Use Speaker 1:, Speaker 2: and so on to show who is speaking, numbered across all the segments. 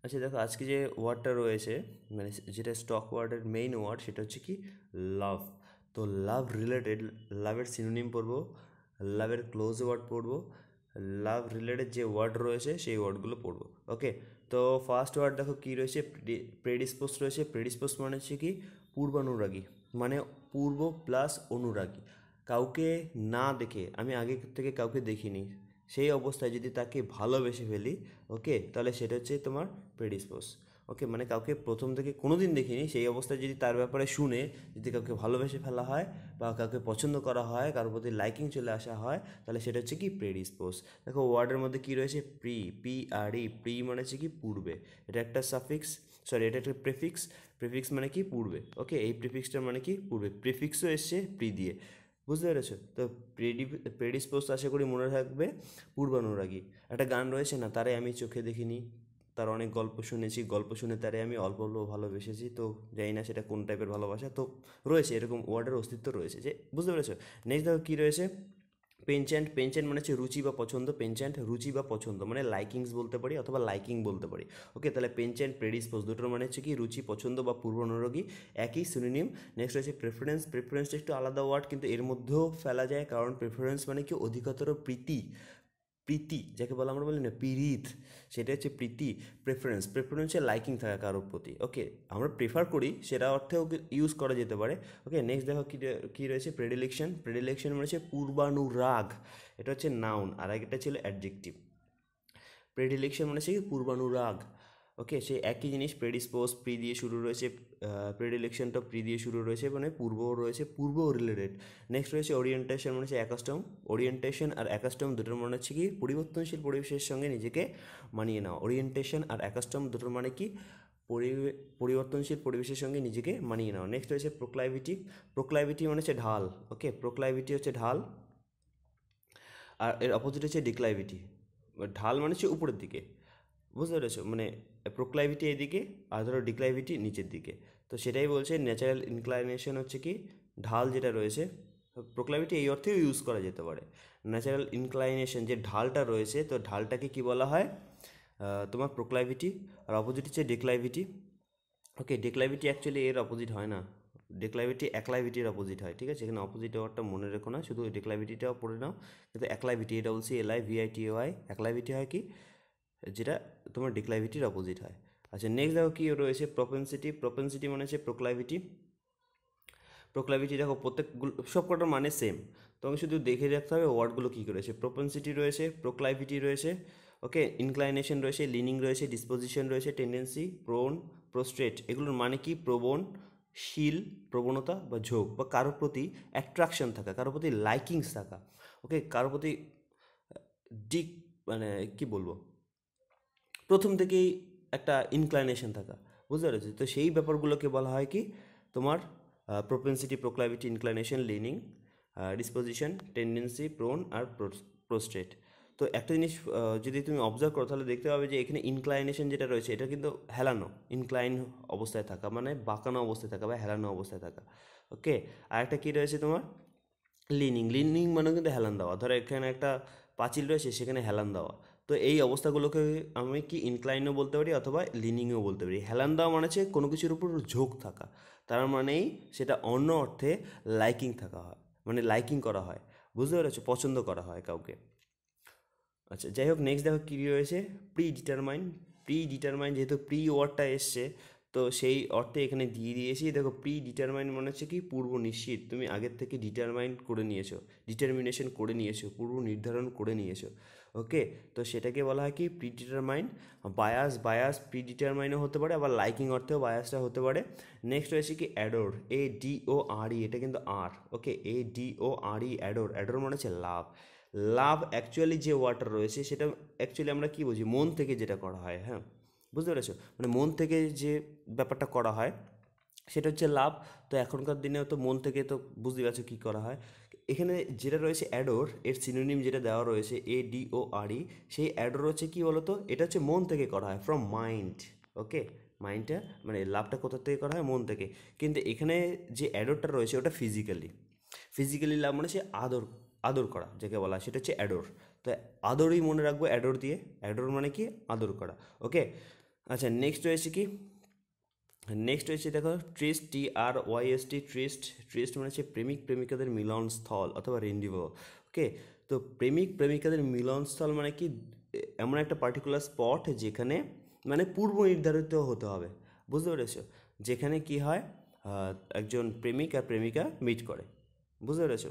Speaker 1: আচ্ছা দেখো, আজকে যে ওয়ার্ডটা রয়েছে, মানে যেটা স্টক ওয়ার্ডের মেইন ওয়ার্ড, সেটা হচ্ছে কি লাভ। তো লাভ রিলেটেড, লাভের সিনোনিম পড়বো, লাভের ক্লোজ ওয়ার্ড পড়বো, লাভ রিলেটেড যে ওয়ার্ড রয়েছে সেই ওয়ার্ডগুলো পড়বো। ওকে, তো ফার্স্ট ওয়ার্ড দেখো কি রয়েছে, প্রেডিসপোজ রয়েছে। প্রেডিসপোজ মানে হচ্ছে কি পূর্বানুরাগী, মানে পূর্ব প্লাস অনুরাগী। কাউকে না দেখে, আমি আগে থেকে কাউকে দেখিনি, সেই অবস্থায় যদি তাকে ভালোবেসে ফেলি, ওকে, তাহলে সেটা হচ্ছে তোমার প্রেডিসপোজ। ওকে, মানে কাউকে প্রথম থেকে কোনো দিন দেখিনি, সেই অবস্থায় যদি তার ব্যাপারে শুনে যদি কাউকে ভালোবেসে ফেলা হয় বা কাউকে পছন্দ করা হয়, কারোর প্রতি লাইকিং চলে আসা হয়, তাহলে সেটা হচ্ছে কি প্রেডিসপোজ। দেখো ওয়ার্ডের মধ্যে কি রয়েছে, PRE, প্রি মানে হচ্ছে কি পূর্বে, এটা একটা সাফিক্স, সরি এটা একটা প্রেফিক্স। প্রেফিক্স মানে কি পূর্বে। ওকে, এই প্রিফিক্সটার মানে কি পূর্বে, প্রিফিক্সও এসছে প্রি দিয়ে। বুঝতে পেরেছো তো? প্রেডিসপোজ আশা করি মনে থাকবে, পূর্বানুরাগী। একটা গান রয়েছে না, তারে আমি চোখে দেখিনি, তার অনেক গল্প শুনেছি, গল্প শুনে তারে আমি অল্প অল্প ভালোবেসেছি। তো জানি না সেটা কোন টাইপের ভালোবাসা, তো রয়েছে এরকম ওয়ার্ডের অস্তিত্ব রয়েছে যে, বুঝতে পেরেছো? নেক্সট দেখো কী রয়েছে, পেনচ্যান্ট। পেনচ্যান্ট মানে হচ্ছে রুচি বা পছন্দ। পেনচ্যান্ট রুচি বা পছন্দ, মানে লাইকিংস বলতে পারি অথবা লাইকিং বলতে পারি। ওকে, তাহলে পেনচ্যান্ট প্রেডিসপোজ দুটোর মানে হচ্ছে কি রুচি, পছন্দ বা পূর্ব অনুরাগী, একই সিনোনিম। নেক্সট হচ্ছে প্রেফারেন্স। প্রেফারেন্সটা একটু আলাদা ওয়ার্ড, কিন্তু এর মধ্যেও ফেলা যায়, কারণ প্রেফারেন্স মানে কি অধিকতর প্রীতি। প্রীতি যাকে বলা, আমরা বলি না পিরিত, সেটা হচ্ছে প্রীতি। প্রেফারেন্স, প্রেফারেন্স হচ্ছে লাইকিং থাকা কারোর প্রতি। ওকে, আমরা প্রেফার করি সেটা অর্থেও ইউজ করা যেতে পারে। ওকে, নেক্সট দেখো কী রয়েছে, প্রেডিলেকশন। প্রেডিলেকশন মানে হচ্ছে পূর্বানুরাগ, এটা হচ্ছে নাউন, আর একটা ছিল অ্যাডজেক্টিভ। প্রেডিলেকশন মানে হচ্ছে কি পূর্বানুরাগ। ওকে, সেই একই জিনিস, প্রেডিসপোজ প্রি দিয়ে শুরু রয়েছে, প্রেডিলেকশনটা প্রি দিয়ে শুরু রয়েছে, মানে পূর্ব রয়েছে, পূর্ব রিলেটেড। নেক্সট রয়েছে ওরিয়েন্টেশন, মানে হচ্ছে অ্যাকাস্টম। ওরিয়েন্টেশন আর অ্যাকাস্টম দুটোর মানে হচ্ছে কি পরিবর্তনশীল পরিবেশের সঙ্গে নিজেকে মানিয়ে নেওয়া। ওরিয়েন্টেশন আর অ্যাকাস্টম দুটোর মানে কি পরিবর্তনশীল পরিবেশের সঙ্গে নিজেকে মানিয়ে নেওয়া। নেক্সট রয়েছে প্রোক্লাইভিটি। প্রোক্লাইভিটি মানে হচ্ছে ঢাল। ওকে, প্রোক্লাইভিটি হচ্ছে ঢাল, আর এর অপোজিট হচ্ছে ডিক্লাইভিটি। ঢাল মানে হচ্ছে উপরের দিকে, বুঝতে পেরেছো? মানে প্রোক্লাইভিটি এদিকে, আর ধরো ডিক্লাইভিটি নিচের দিকে। তো সেটাই বলছে, ন্যাচারাল ইনক্লাইনেশন হচ্ছে কি ঢাল যেটা রয়েছে। প্রোক্লাইভিটি এই অর্থেও ইউজ করা যেতে পারে। ন্যাচারাল ইনক্লাইনেশন যে ঢালটা রয়েছে, তো ঢালটাকে কি বলা হয়, তোমার প্রোক্লাইভিটি। আর অপোজিট হচ্ছে ডিক্লাইভিটি। ওকে, ডিক্লাইভিটি অ্যাকচুয়ালি এর অপোজিট হয় না, ডিক্লাইভিটি অ্যাক্লাইভিটির অপোজিট হয়। ঠিক আছে, এখানে অপোজিট ওয়ার্ডটা মনে রেখো না, শুধু ডিক্লাইভিটিটাও পড়ে নাও। কিন্তু অ্যাক্লাইভিটি, ALLIVITY, অ্যাক্লাইভিটি হয় কি, যেটা তোমার ডিক্লাইভিটির অপোজিট হয়। আচ্ছা, নেক্সট দেখো কী রয়েছে, প্রপেন্সিটি। প্রপেন্সিটি মানে হচ্ছে প্রোক্লাইভিটি। প্রোক্লাইভিটি দেখো প্রত্যেকগুলো সব কটার মানে সেম, তোমাকে শুধু দেখে রাখতে হবে ওয়ার্ডগুলো কী রয়েছে। প্রপেন্সিটি রয়েছে, প্রোক্লাইভিটি রয়েছে, ওকে, ইনক্লাইনেশন রয়েছে, লিনিং রয়েছে, ডিসপোজিশন রয়েছে, টেন্ডেন্সি, প্রোন, প্রোস্ট্রেট। এগুলোর মানে কি প্রবণশীল, প্রবণতা বা ঝোঁক, বা কারোর প্রতি অ্যাট্রাকশন থাকা, কারোর প্রতি লাইকিংস থাকা। ওকে, কারোর প্রতি ডিক, মানে কি বলবো, প্রথম থেকেই একটা ইনক্লাইনেশন থাকা। বুঝতে পেরেছি তো? সেই ব্যাপারগুলোকে বলা হয় কি তোমার propensity, proclivity, inclination, leaning, disposition, tendency, prone আর প্রোস্ট্রেট। তো একটা জিনিস যদি তুমি অবজার্ভ করো, তাহলে দেখতে পাবে যে এখানে ইনক্লাইনেশন যেটা রয়েছে, এটা কিন্তু হেলানো, ইনক্লাইন অবস্থায় থাকা, মানে বাঁকানো অবস্থায় থাকা বা হেলানো অবস্থায় থাকা। ওকে, আর একটা কী রয়েছে তোমার, লিনিং। লিনিং মানে কিন্তু হেলান দেওয়া, ধরো এখানে একটা পাঁচিল রয়েছে, সেখানে হেলান দেওয়া। তো এই অবস্থাগুলোকে আমি কি ইনক্লাইনও বলতে পারি অথবা লিনিংও বলতে পারি। হেলান দেওয়া মানে হচ্ছে কোনো কিছুর উপর ঝোঁক থাকা, তার মানেই সেটা অন্য অর্থে লাইকিং থাকা হয়, মানে লাইকিং করা হয়। বুঝতে পেরেছো? পছন্দ করা হয় কাউকে। আচ্ছা, যাই হোক, নেক্সট দেখো কী রয়েছে, প্রি ডিটারমাইন। প্রি ডিটারমাইন, যেহেতু প্রি ওয়ার্ডটা এসছে, তো সেই অর্থে এখানে দিয়ে দিয়েছি। দেখো প্রি ডিটারমাইন মানে হচ্ছে কি পূর্ব নিশ্চিত, তুমি আগের থেকে ডিটারমাইন করে নিয়েছো, ডিটারমিনেশন করে নিয়েছো, পূর্ব নির্ধারণ করে নিয়েছো। ওকে, তো সেটাকে বলা হয় কি প্রি ডিটারমাইন। বায়াস প্রি ডিটারমাইনও হতে পারে, আবার লাইকিং অর্থেও বায়াসটা হতে পারে। নেক্সট রয়েছে কি অ্যাডোর, ADORE, এটা কিন্তু আর। ওকে, ADORE, অ্যাডোর। অ্যাডোর মানে হচ্ছে লাভ। লাভ অ্যাকচুয়ালি যে ওয়ার্ডটা রয়েছে, সেটা অ্যাকচুয়ালি আমরা কী বুঝি, মন থেকে যেটা করা হয়। হ্যাঁ, বুঝতে পেরেছো? মানে মন থেকে যে ব্যাপারটা করা হয় সেটা হচ্ছে লাভ। তো এখনকার দিনেও তো মন থেকে, তো বুঝতে পারছো কী করা হয়। এখানে যেটা রয়েছে অ্যাডোর, এর সিনোনিম যেটা দেওয়া রয়েছে ADORE, সেই অ্যাডোর হচ্ছে কী বলো তো, এটা হচ্ছে মন থেকে করা হয়, ফ্রম মাইন্ড। ওকে, মাইন্ডটা মানে লাভটা কোথা থেকে করা হয়, মন থেকে। কিন্তু এখানে যে অ্যাডোরটা রয়েছে ওটা ফিজিক্যালি লাভ মানে সে আদর, আদর করা যাকে বলা হয়, সেটা হচ্ছে অ্যাডোর। তো আদরই মনে রাখবো অ্যাডোর দিয়ে। অ্যাডোর মানে কি আদর করা। ওকে, আচ্ছা নেক্সট রয়েছে কি, নেক্সট হচ্ছে দেখো ট্রিস্ট, TRYST, ট্রিস্ট। ট্রিস্ট মানে হচ্ছে প্রেমিক প্রেমিকাদের মিলনস্থল অথবা রেন্ডিভো। ওকে, তো প্রেমিক প্রেমিকাদের মিলনস্থল মানে কি, এমন একটা পার্টিকুলার স্পট যেখানে মানে পূর্ব নির্ধারিত হতে হবে, বুঝতে পেরেছো? যেখানে কি হয়, একজন প্রেমিক আর প্রেমিকা মিট করে, বুঝতে পেরেছো?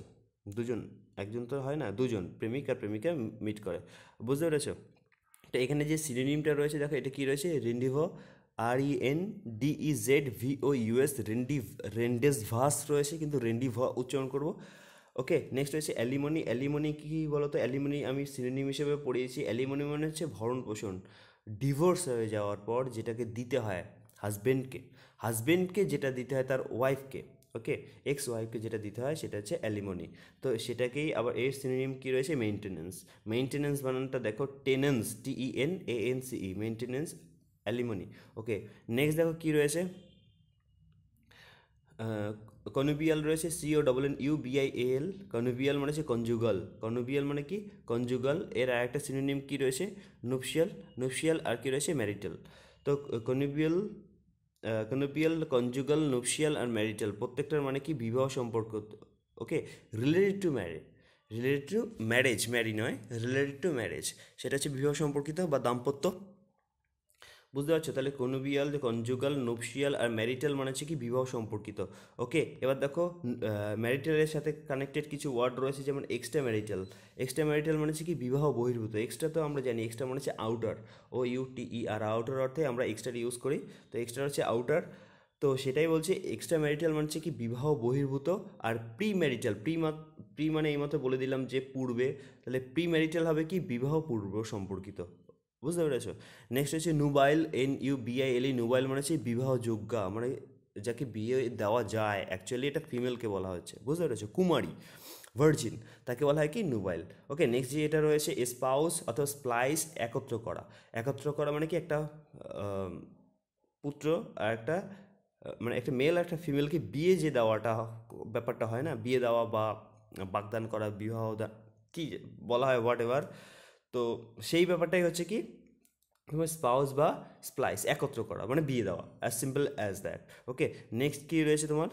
Speaker 1: দুজন, একজন তো হয় না, দুজন প্রেমিক আর প্রেমিকা মিট করে, বুঝতে পেরেছো? তো এখানে যে সিনোনিমটা রয়েছে দেখো, এটা কি রয়েছে, রেন্ডিভো, RENDEZVOUS, রেন্ডেসভাস রয়েছে, কিন্তু রেন্ডিভ উচ্চারণ করব। ওকে, নেক্সট রয়েছে অ্যালিমনি। অ্যালিমনি কী বলতো? অ্যালিমনি আমি সিনোনিম হিসেবে পড়িয়েছি। অ্যালিমনি মানে হচ্ছে ভরণ পোষণ, ডিভোর্স হয়ে যাওয়ার পর যেটাকে দিতে হয় হাজবেন্ডকে, হাজবেন্ডকে যেটা দিতে হয় তার ওয়াইফকে, ওকে, এক্স ওয়াইফকে যেটা দিতে হয় সেটা হচ্ছে অ্যালিমনি। তো সেটাকেই আবার এর সিনোনিম কী রয়েছে, মেইনটেনেন্স। মেইনটেনেন্স বানানটা দেখো, টেনেন্স, TENANCE, মেইনটেনেন্স, অ্যালিমনি। ওকে, নেক্সট দেখো কী রয়েছে, কনুবিয়াল রয়েছে, CONNUBIAL। কনুবিয়াল মানে হচ্ছে কনজুগাল। কনুবিয়াল মানে কি, কনজুগাল। এর আর একটা সিনোনিম কী রয়েছে, নুপশিয়াল। নুপশিয়াল আর কি রয়েছে, ম্যারিটাল। তো কনুবিয়াল, কনুবিয়াল, কনজুগাল, নুপশিয়াল আর ম্যারিটাল প্রত্যেকটার মানে কি, বিবাহ সম্পর্ক। Okay, related to marriage, related to marriage, marry নয়, রিলেটেড টু ম্যারেজ, সেটা হচ্ছে বিবাহ সম্পর্কিত বা দাম্পত্য, বুঝতে পারছো? তাহলে কনুবিয়াল, কনজুগাল, নুপশিয়াল আর ম্যারিটাল মানে হচ্ছে কি, বিবাহ সম্পর্কিত। ওকে, এবার দেখো ম্যারিটালের সাথে কানেক্টেড কিছু ওয়ার্ড রয়েছে, যেমন এক্সট্রা ম্যারিটাল। এক্সট্রা ম্যারিটাল মানে হচ্ছে কি, বিবাহ বহির্ভূত। এক্সট্রা তো আমরা জানি, এক্সট্রা মানে হচ্ছে আউটার, OUTER, আউটার অর্থে আমরা এক্সট্রা ইউজ করি, তো এক্সট্রা হচ্ছে আউটার। তো সেটাই বলছে, এক্সট্রা ম্যারিটাল মানে হচ্ছে কি, বিবাহ বহির্ভূত। আর প্রি ম্যারিটাল, প্রি মানে এইমাত্র বলে দিলাম যে পূর্বে, তাহলে প্রি ম্যারিটাল হবে কি, বিবাহ পূর্ব সম্পর্কিত, বুঝতে পেরেছো? নেক্সট হচ্ছে নুবাইল, NUBILE। নুবাইল মানে হচ্ছে বিবাহযোগ্যা, মানে যাকে বিয়ে দেওয়া যায়, অ্যাকচুয়ালি এটা ফিমেলকে বলা হচ্ছে, বুঝতে পেরেছো? কুমারী, ভার্জিন, তাকে বলা হয় কি, নুবাইল। ওকে, নেক্সট যে এটা রয়েছে স্পাউস অথবা স্প্লাইস, একত্র করা। একত্র করা মানে কি, একটা পুত্র আর একটা মানে একটা মেল একটা ফিমেলকে বিয়ে যে দেওয়াটা, ব্যাপারটা হয় না, বিয়ে দেওয়া বা বাগদান করা, বিবাহ কি বলা হয়, হোয়াট এভার। তো সেই ব্যাপারটাই হচ্ছে কি, তোমার স্পাউস বা স্প্লাইস, একত্র করা মানে বিয়ে দেওয়া, as simple as that. Okay, next কী রয়েছে তোমার,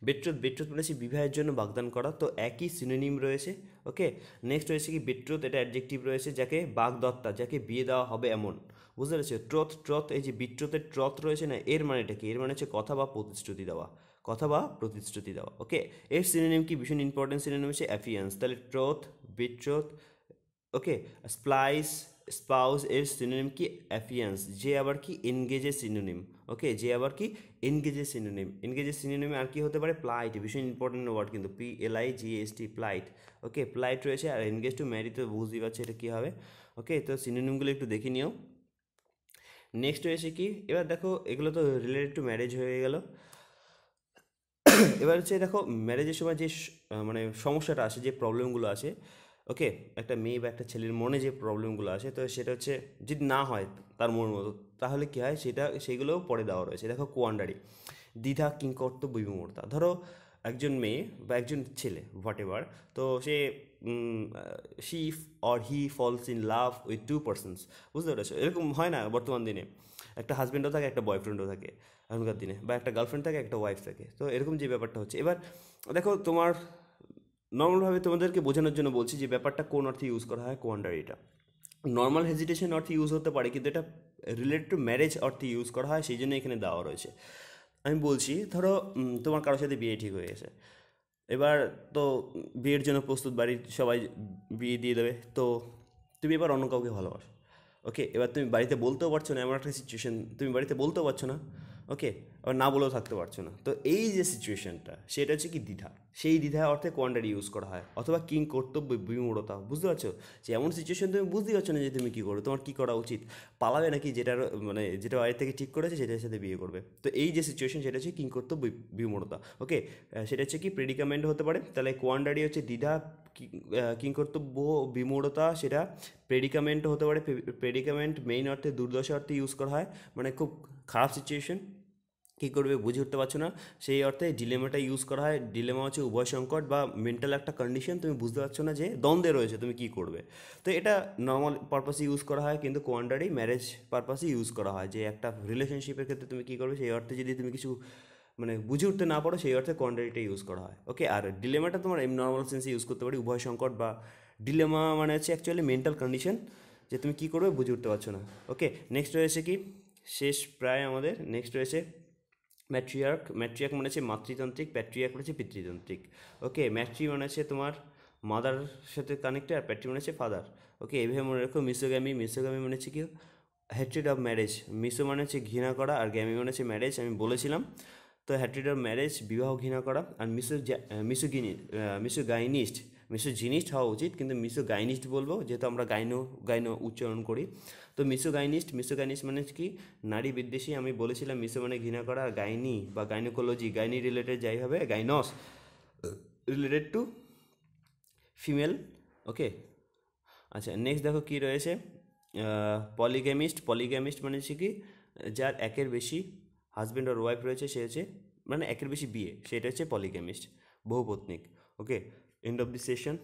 Speaker 1: বেট্রোথ। বেট্রোথ মানে হচ্ছে বিবাহের জন্য বাগদান করা, তো একই সিনোনিম রয়েছে। ওকে, নেক্সট রয়েছে কি, বেট্রোথ, এটা অ্যাডজেক্টিভ রয়েছে, যাকে বাগদত্তা, যাকে বিয়ে দেওয়া হবে এমন, বুঝতে পেরেছো? ট্রথ, ট্রথ, এই যে বিট্রোথের ট্রথ রয়েছে না, এর মানেটা কি, এর মানে হচ্ছে কথা বা প্রতিশ্রুতি দেওয়া, কথা বা প্রতিশ্রুতি দেওয়া। ওকে, এর সিনোনিম কি, ভীষণ ইম্পর্টেন্ট সিনোনিম হচ্ছে অ্যাফিয়ান্স। তাহলে ট্রথ, বিট্রোথ, ওকে, স্প্লাইস, স্পাউস, এর সিনোনিম কি, অ্যাফিয়ান্স। যে আবার কি, এনগেজের সিনোনিম। ওকে, যে আবার কি, এনগেজের সিনোনিম। এনগেজের সিনোনিমে আর কি হতে পারে, প্লাইট, ভীষণ ইম্পর্টেন্ট ওয়ার্ড কিন্তু, PLIGST, প্লাইট। ওকে, প্লাইট রয়েছে, আর এনগেজ টু ম্যারি তো বুঝতেই পারছি এটা কী হবে। ওকে, তো সিনোনিমগুলো একটু দেখে নিও। নেক্সট রয়েছে কি, এবার দেখো এগুলো তো রিলেটেড টু ম্যারেজ হয়ে গেল। এবার হচ্ছে দেখো, ম্যারেজের সময় যে মানে সমস্যাটা আসে, যে প্রবলেমগুলো আসে, ওকে, একটা মেয়ে বা একটা ছেলের মনে যে প্রবলেমগুলো আসে, তো সেটা হচ্ছে যদি না হয় তার মনের মতো, তাহলে কী হয়, সেগুলোও পরে দেওয়া রয়েছে। দেখো কোয়ান্ডারি, দ্বিধা, কিংকর্তব্য, বিমূঢ়তা। ধরো একজন মেয়ে বা একজন ছেলে, হোয়াট এভার, তো সে she or he falls in love with two persons, বুঝতে পেরেছো? এরকম হয় না বর্তমান দিনে, একটা হাজব্যান্ডও থাকে, একটা বয়ফ্রেন্ডও থাকে এখনকার দিনে, বা একটা গার্লফ্রেন্ড থাকে, একটা ওয়াইফ থাকে। তো এরকম যে ব্যাপারটা হচ্ছে, এবার দেখো তোমার নর্মালভাবে তোমাদেরকে বোঝানোর জন্য বলছি যে ব্যাপারটা কোন অর্থে ইউজ করা হয় কোয়ান্ডারিটা। নর্মাল হেজিটেশন অর্থে ইউজ হতে পারে, কিন্তু এটা রিলেটেড টু ম্যারেজ অর্থে ইউজ করা হয়, সেই জন্য এখানে দেওয়া রয়েছে। আমি বলছি, ধরো তোমার কারোর সাথে বিয়ে ঠিক হয়ে গেছে, এবার তো বিয়ের জন্য প্রস্তুত, বাড়ির সবাই বিয়ে দিয়ে দেবে, তো তুমি এবার অন্য কাউকে ভালোবাসো। ওকে, এবার তুমি বাড়িতে বলতেও পারছো না, এমন একটা সিচুয়েশন, তুমি বাড়িতে বলতেও পারছো না। ওকে, আবার না বলেও থাকতে পারছো না, তো এই যে সিচুয়েশনটা, সেটা হচ্ছে কি, দ্বিধা। সেই দ্বিধা অর্থে কোয়ান্ডারি ইউজ করা হয়, অথবা কিং কর্তব্য, বিমূঢ়তা, বুঝতে পারছো? যে এমন সিচুয়েশন তুমি বুঝতে পারছো না যে তুমি কী করো, তোমার কী করা উচিত, পালাবে নাকি, যেটার মানে যেটা বাড়ি থেকে ঠিক করেছে সেটার সাথে বিয়ে করবে। তো এই যে সিচুয়েশন, সেটা হচ্ছে কিং কর্তব্য, বিমূঢ়তা। ওকে, সেটা হচ্ছে কি, প্রেডিকামেন্ট হতে পারে। তাহলে কোয়ান্ডারি হচ্ছে দ্বিধা, কিংকর্তব্য, বিমূঢ়তা, সেটা প্রেডিকামেন্ট হতে পারে। প্রেডিকামেন্ট মেইন অর্থে, দুর্দশা অর্থে ইউজ করা হয়, মানে খুব খারাপ সিচুয়েশন, কী করবে বুঝে উঠতে পারছো না, সেই অর্থে ডিলেমাটা ইউজ করা হয়। ডিলেমা হচ্ছে উভয় সংকট বা মেন্টাল একটা কন্ডিশন, তুমি বুঝতে পারছো না যে দ্বন্দ্বে রয়েছে তুমি কী করবে। তো এটা নর্মাল পারপাসে ইউজ করা হয়, কিন্তু কোয়ান্ডারি ম্যারেজ পারপাসে ইউজ করা হয়, যে একটা রিলেশনশিপের ক্ষেত্রে তুমি কী করবে সেই অর্থে যদি তুমি কিছু মানে বুঝে উঠতে না পারো সেই অর্থে কোয়ান্ডারিটা ইউজ করা হয়। ওকে, আর ডিলেমাটা তোমার নর্মাল সেন্সে ইউজ করতে পারি, উভয় সংকট বা ডিলেমা মানে হচ্ছে অ্যাকচুয়ালি মেন্টাল কন্ডিশন, যে তুমি কী করবে বুঝে উঠতে পারছো না। ওকে, নেক্সট রয়েছে কি, শেষ প্রায় আমাদের, নেক্সট রয়েছে ম্যাট্রিয়ার্ক। ম্যাট্রিয়ার্ক মানে হচ্ছে মাতৃতান্ত্রিক, প্যাট্রিয়ার্ক মানে হচ্ছে পিতৃতান্ত্রিক। ওকে, ম্যাট্রি মানে হচ্ছে তোমার মাদার সাথে কানেক্টেড, আর প্যাট্রি মানে হচ্ছে ফাদার। ওকে, এইভাবে মনে রাখো। মিসোগ্যামি, মিসোগ্যামি মানে হচ্ছে কি হ্যাট্রিড অফ ম্যারেজ। মিসো মানে হচ্ছে ঘৃণা করা, আর গ্যামি মানে হচ্ছে ম্যারেজ, আমি বলেছিলাম। তো হ্যাট্রিড অফ ম্যারেজ বিবাহ ঘৃণা করা, আর মিসোগাইনিস্ট, মিসোজিনিস্ট হওয়া উচিত, কিন্তু মিসোগাইনিস্ট বলবো যেহেতু আমরা গাইনো গাইনো উচ্চারণ করি। তো মিসোগাইনিস্ট, মিসোগাইনিস্ট মানে কি নারী বিদ্বেষী, আমি বলেছিলাম। মিসো মানে ঘৃণা করা, আর গাইনি বা গাইনোকোলজি, গাইনি রিলেটেড যাই হবে, গাইনস রিলেটেড টু ফিমেল। ওকে, আচ্ছা নেক্সট দেখো কী রয়েছে, পলিগ্যামিস্ট। পলিগ্যামিস্ট মানে হচ্ছে কি যার একের বেশি হাজব্যান্ড আর ওয়াইফ রয়েছে, সে হচ্ছে মানে একের বেশি বিয়ে, সেটা হচ্ছে polygamist, বহুপত্নিক। Okay, end of the session.